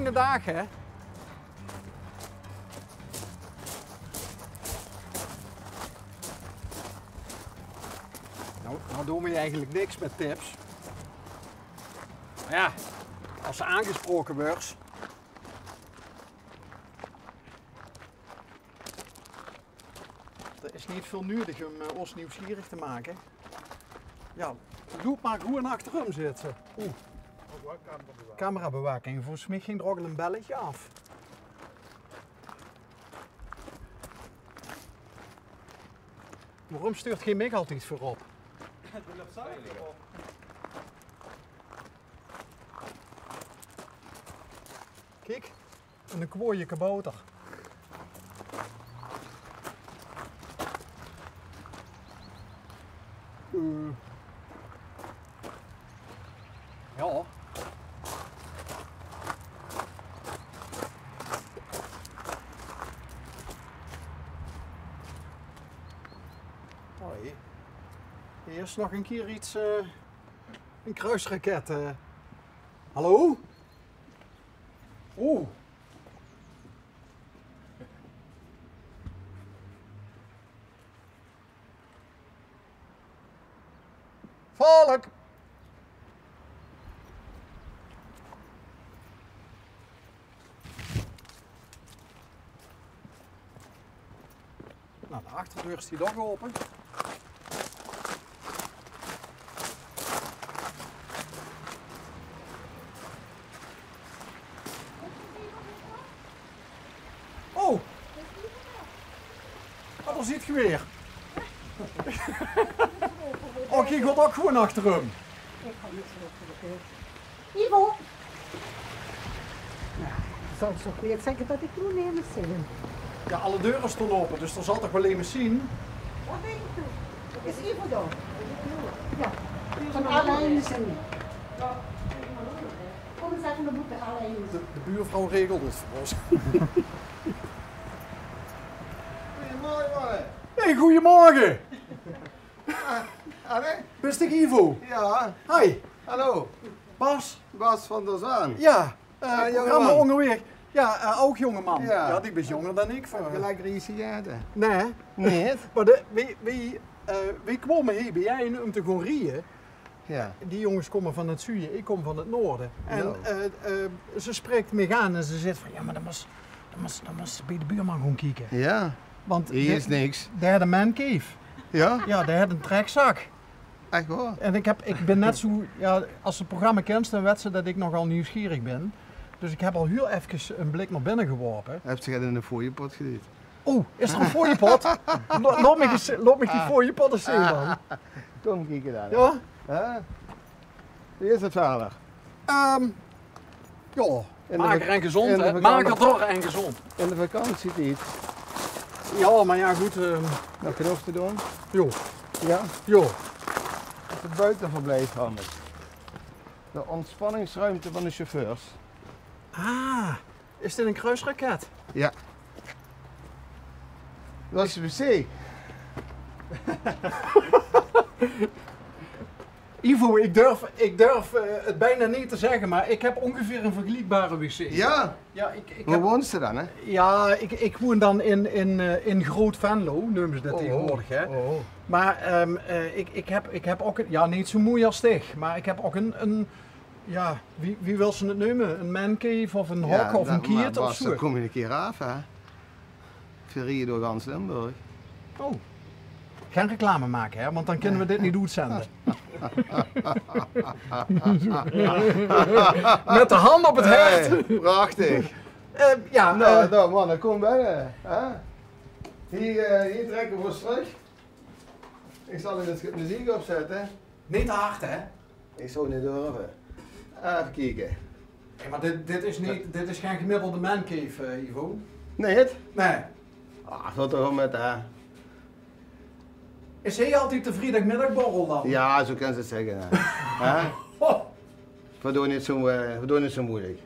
lange dag, hè? Nou doen we eigenlijk niks met tips. Maar ja, als ze aangesproken wordt. Er is niet veel nodig om ons nieuwsgierig te maken. Ja, loop maar gewoon achter hem zitten. Oeh. Camerabewaking. Volgens mij ging er ook al een belletje af. Waarom stuurt geen mij altijd voorop? De luchtzuiver op. Kijk, een kwooie kabouter. Ja. Hoi. Eerst nog een keer iets, een kruisraket. Hallo? Oeh. Valk! Nou, de achterdeur is die toch open. Oh! Daar ziet je weer. Oh, je gaat ook gewoon achter hem. Ik ga niet zo voor de deur. Ivo! Nou, zou ik toch weer zeggen dat ik nu neem zin. Ja, alle deuren stonden open, dus er zal toch wel even zien. Wat denk je? Is Ivo dan? Ja. Van alleen zijn. Kom eens even, we moeten alleen. De buurvrouw regelt het voor ons. Goedemorgen. Hey, goedemorgen. Anne? Bist ik Ivo? Ja. Hi. Hallo. Bas? Bas van der Zwaan. Ja. jongeman. Programma ongeveer. Ja, ook jongeman. Ja. Ja, die is jonger dan ik. Gelijk Riesiade. Nee. Nee. Maar wie kwamen hier bij jij om te gaan rijden? Ja. Die jongens komen van het zuiden, ik kom van het noorden. En Nou. ze spreekt me aan en ze zegt van ja, maar dan moest bij de buurman gaan kijken. Ja. Want Hier is niks. daar had een man cave. Ja? Ja, daar had een trekzak. Echt hoor. En ik ben net zo, ja, als het programma kent, dan weet ze dat ik nogal nieuwsgierig ben. Dus ik heb al heel even een blik naar binnen geworpen. Heb je het in de fooiepot gedaan? Oeh, is er een fooiepot? Loop me die fooiepot eens zien dan. Kom kijken daar. Ja? Huh? Wie is het vader? Ja, In de mager en gezond, in de hè? vakantie. Mager door en gezond. In de vakantietijd. Ja, maar ja, goed. Nog genoeg te doen? Joh, Ja. joh. Het buitenverblijf handig. De ontspanningsruimte van de chauffeurs. Ah, is dit een kruisraket? Ja. Dat is de wc. Ivo, ik durf het bijna niet te zeggen, maar ik heb ongeveer een vergelijkbare wc. Ja. Ja, ik Waar heb, woont ze dan, hè? ja ik woon dan in Groot Venlo, noemen ze dat tegenwoordig. Hè? Oh. Maar ik heb ook, ja niet zo mooi als dich, maar ik heb ook een ja, wie wil ze het noemen? Een mancave of een hok of een kiert of zo? Dan kom je een keer af, hè? Verrieën door gans Limburg. Oh. Geen reclame maken, hè? Want dan kunnen we dit niet uitzenden. Met de hand op het hart. Hey, prachtig. Ja, Nou, man, kom binnen. Hè? Hier trekken we ons terug. Ik zal in het muziek opzetten. niet te hard, hè? Ik zou niet durven. Even kijken. Nee, maar dit is geen gemiddelde mancave, Ivo. Nee, het? Nee. Ah, wat toch met hè? Is hij altijd de vrijdagmiddagborrel dan? Ja, zo kan ze het zeggen. Hè? Oh. We doen niet zo moeilijk.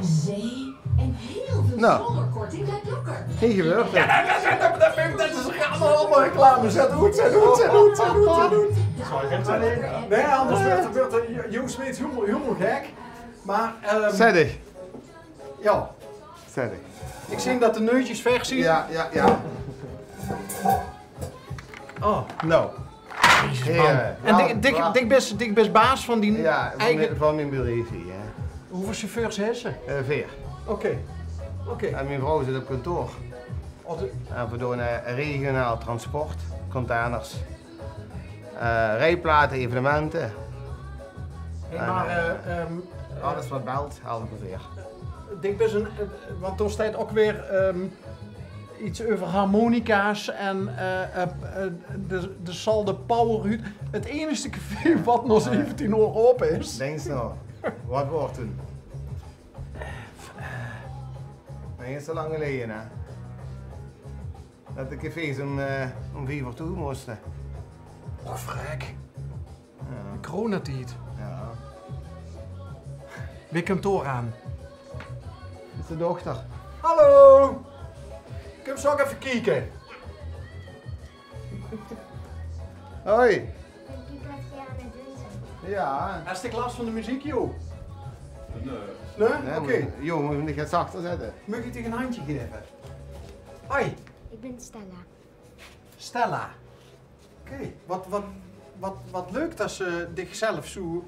Zee en heel veel Nou. zomerkorting bij Blokker. Geen gebeurd. Dat is allemaal reclame. Zet goed. Nee, anders wordt Joost Smeets helemaal gek. Maar, Zedig. ja, Zedig. ik zie dat de neusjes vers zien. Ja, ja, ja. Oh, Nou. Heren. en dik best baas van die Ja, eigen... van mijn bedrijf hier. Hè. Hoeveel chauffeurs heeft ze? 4. Oké. En mijn vrouw zit op kantoor. Oh, En we doen regionaal transport, containers, rijplaten, evenementen. maar Alles wat belt, haal ik weer. dik best een... want er staat ook weer iets over harmonica's en de zal de power... Het enige café wat nog 17 uur open is. Denk eens nou, wat wordt toen? Nee, is te lang geleden hè. Dat de cafés om 4 uur toe moesten. Oh, vrek. Ja. De coronatijd. Ja. Wie komt door aan? Dat is de dochter. Hallo! Kom zo ook even kijken. Hoi. Ik kijk wat jij aan het doen bent. Ja. Heb je last van de muziek, joh? Nee. Nee? Oké. Joh, moet je niet gaan zachter zetten. Mag ik tegen een handje geven? Hoi, Ik ben Stella. Stella. Oké. Wat leuk dat ze zichzelf zo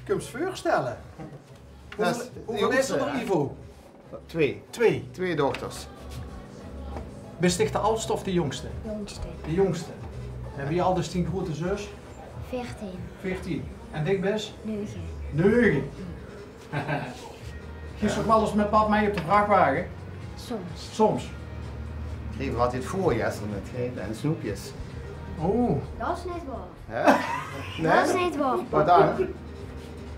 kunt voorstellen. Dat is Hoeveel is er jongste, Ivo? 2. 2. 2 dochters. Bist ik de oudste of de jongste? Jongste. De jongste. En wie al dus 10 grote zus? 14. 14. En dik best? 9. 9. Giet ook wel eens met pap mee op de vrachtwagen? Soms. Soms. Geef wat dit voorjas met geven en snoepjes. Oh. Dat is niet waar. Hè? Dat is niet waar. Wat dan?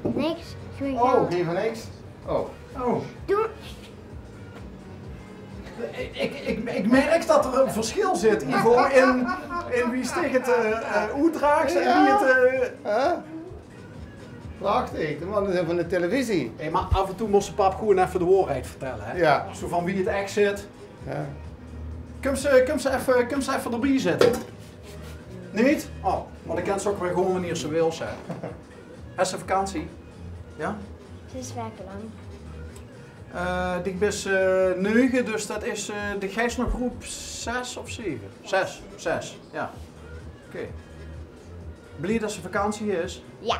Niks. Gewoon Oh, geld. geef er niks? Oh. Oh. Doe. Ik merk dat er een verschil zit, Ivo, in wie zich het uitdraagt en wie het... Huh? Prachtig, de mannen zijn van de televisie. Hey, maar af en toe moest de pap gewoon even de waarheid vertellen, hè? Ja. Zo van wie het echt zit. Ja. Kom ze even erbij zitten. Niet? Oh, maar dan kan ze ook weer gewoon wanneer ze wil zijn. Is ze vakantie? Ja? Ze is werken lang. Ik ben 9, dus dat is de Gijs nog groep 6 of 7? 6, ja. Oké. Blij dat ze vakantie is. Ja.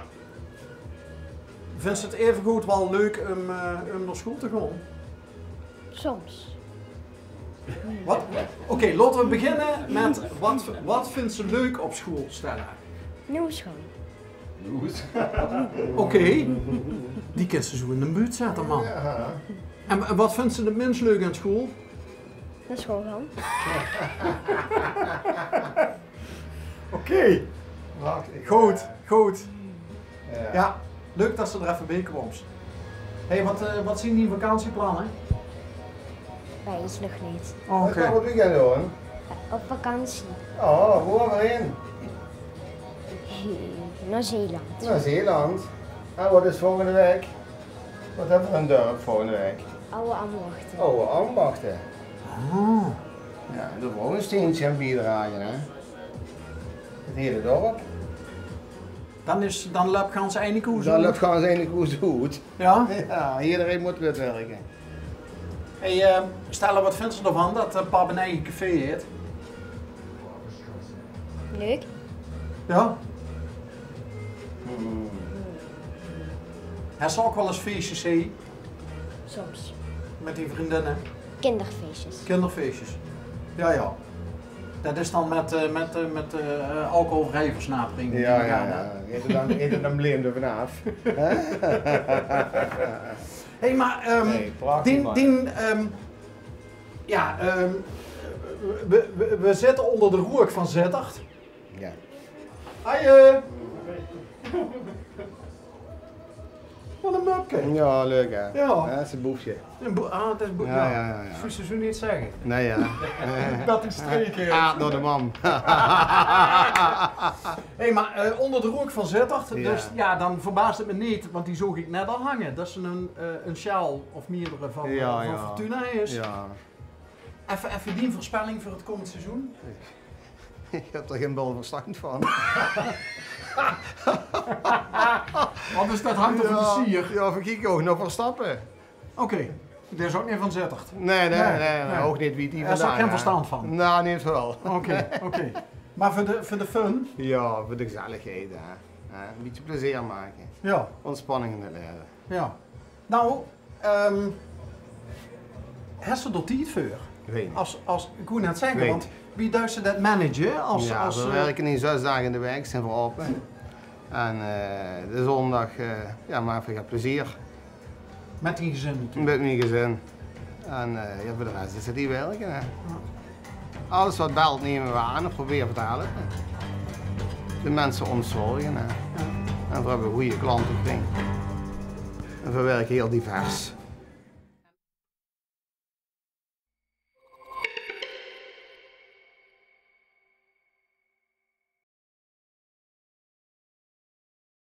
Vindt ze het evengoed wel leuk om naar school te gaan? Soms. Wat? Oké, laten we beginnen met wat vindt ze leuk op school, Stella? Nieuw schoon. Oké. Die kan ze zo in de buurt zetten, man. Ja. En wat vindt ze het minst leuk aan school? Naar school gaan. Oké. Prachtig. Goed. Ja. Ja, leuk dat ze er even bij kwam. Hé, wat zien die vakantieplannen? Wij is nog niet. Oh, Wat gaan we op weekend doen? Op vakantie. Oh, waar heen? Naar Zeeland. Naar Zeeland. En wat is volgende week? Wat hebben we een dorp volgende week? Oude ambachten. Oude ambachten. Oh. Ja, daar wil een steentje aan bijdragen, hè? Het hele dorp. Dan loopt gaan ze eindelijk hoe Dan loopt gewoon zijn koers goed. Ja? Ja, iedereen moet weer werken. Hey, Stella, wat vindt ze ervan dat pap een eigen café heeft? Leuk. Ja? Hij zal ook wel eens feestjes zien Soms. met die vriendinnen, Kinderfeestjes. kinderfeestjes. Ja. Dat is dan met alcoholvrije versnapering. Ja. Eet er dan bleem er vanaf. Hé, maar Nee, prachtig, man. we zitten onder de roek van Zettert. Ja. Hoi. Wat een mupke. Ja, leuk hè? Ja. Dat is een boefje. Dat is Ja. Zou ze zo niet zeggen. Nee ja. Dat is streken. Aard door de man. Hé, maar onder de rook van Zettert, Ja. dus ja, dan verbaast het me niet, want die zag ik net al hangen. Dat ze een sjaal of meerdere van Fortuna is. Ja. Even die voorspelling voor het komend seizoen. Ik heb er geen bal verstand van. Dus dat hangt er van de sier. Ja, van Kiko ook nog Verstappen. Oké, daar is ook niet van Zittert. Nee, Nee. ook niet wie die Daar is ook vandaan geen gaat. verstand van. Nou, niet wel. Oké. Maar voor de fun? Ja, voor de gezelligheid, hè. Een beetje plezier maken. Ja. Ontspanning in het leven. Ja. Nou, heeft ze dat niet voor? Ik weet niet. Als ik kon net zeggen, Weet. want wie duidt ze dat managen? We werken hier 6 dagen in de week, zijn we open. En de zondag, maar even plezier Met die gezin natuurlijk. met mijn gezin. En voor de rest is het hier werken. Hè. Alles wat belt nemen we aan en proberen te helpen. De mensen ontzorgen. Hè. En we hebben goede klanten. En we werken heel divers.